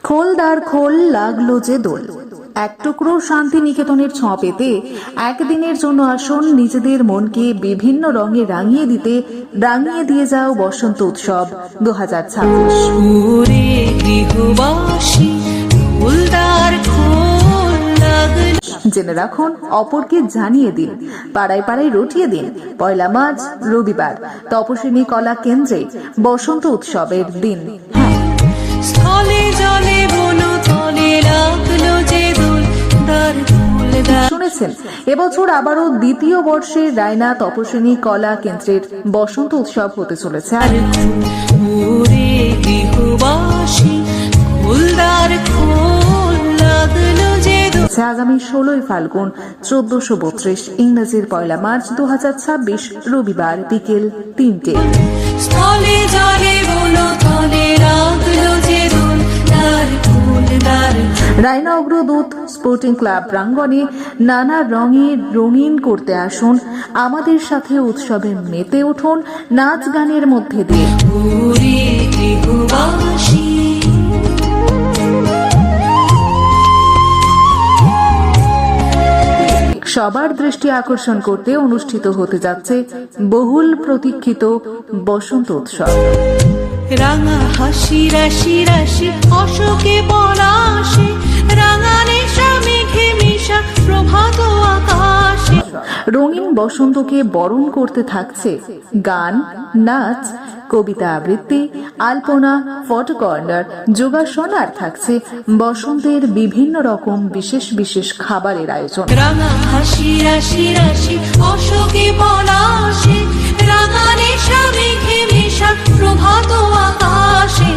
খোলদার খোল লাগলো যে দোল। এক টুকরো শান্তিনিকেতনের ছোঁয়া পেতে একদিনের জন্য আসুন নিজেদের মনকে বিভিন্ন রঙে রাঙিয়ে দিয়ে যাও বসন্ত উৎসব 2026। জেনে রাখুন, অপরকে জানিয়ে দিন, পাড়ায় পাড়ায় রটিয়ে দিন। 1 মার্চ রবিবার তপস্বিনী কলা কেন্দ্রে বসন্ত উৎসবের দিন। স্থলে জলে বনতলে লাগলো যে দোল, দার শুনেছেন, এবছর আবারও দ্বিতীয় বর্ষের রায়না তপস্বিনী কলা কেন্দ্রের বসন্ত উৎসব হতে চলেছে। আগামী 16 ফাল্গুন 1432 ইংরেজির 1 মার্চ 2026 রবিবার বিকেল 3টে। স্থলে জলে বনতলে লাগলো যে দোল, দার রায়না অগ্রদূত স্পোর্টিং ক্লাব প্রাঙ্গণে নানা রঙে রঙিন করতে আসুন, আমাদের সাথে উৎসবে মেতে উঠুন নাচ গানের মধ্যে দিয়ে। সবার দৃষ্টি আকর্ষণ করতে অনুষ্ঠিত হতে যাচ্ছে বহুল প্রতীক্ষিত বসন্ত উৎসব। রাঙা হাসি রাশি রাশি অশোকে পলাশে, রাঙা নেশা মেঘে মিশা প্রভাত আকাশে। রঙিন বসন্তকে বরণ করতে থাকছে গান, নাচ, কবিতা আবৃত্তি, আলপনা, ফটো কর্নার, যোগাসন, আর থাকছে বসন্তের বিভিন্ন রকম বিশেষ বিশেষ খাবারের আয়োজন। রাঙা হাসি রাশি রাশি অশোকে পলাশে, রাঙা নেশা মেঘে মিশা প্রভাত আকাশে।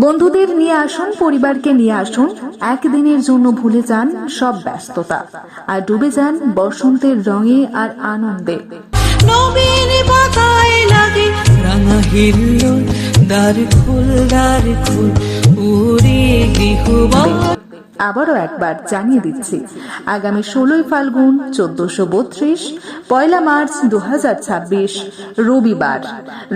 বন্ধুদের নিয়ে আসুন, পরিবারকে নিয়ে আসুন, একদিনের জন্য ভুলে যান সব ব্যস্ততা আর ডুবে যান বসন্তের রঙে আর আনন্দে। নবীন পাতায় লাগে রাঙা হিল্লোল, দ্বার খোল ওরে গৃহবধূ। আবারও একবার জানিয়ে দিচ্ছি, আগামী 16 ফাল্গুন 1432 1 মার্চ 2026 রবিবার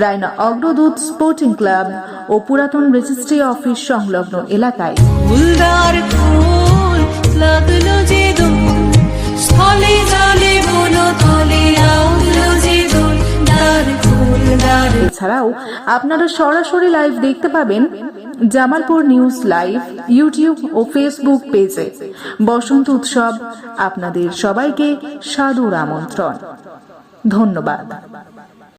রায়না অগ্রদূত স্পোর্টিং ক্লাব ও পুরাতন রেজিস্ট্রি অফিস সংলগ্ন এলাকায় ফুলদার খোল লাগলো যে দোল, স্থলে জলে বনতলে লাগলো যে দোল, দার খোল। এছাড়াও আপনারা সরাসরি লাইভ দেখতে পাবেন জামালপুর নিউজ লাইভ ইউটিউব ও ফেসবুক পেজে। বসন্ত উৎসব আপনাদের সবাইকে সাদর আমন্ত্রণ। ধন্যবাদ।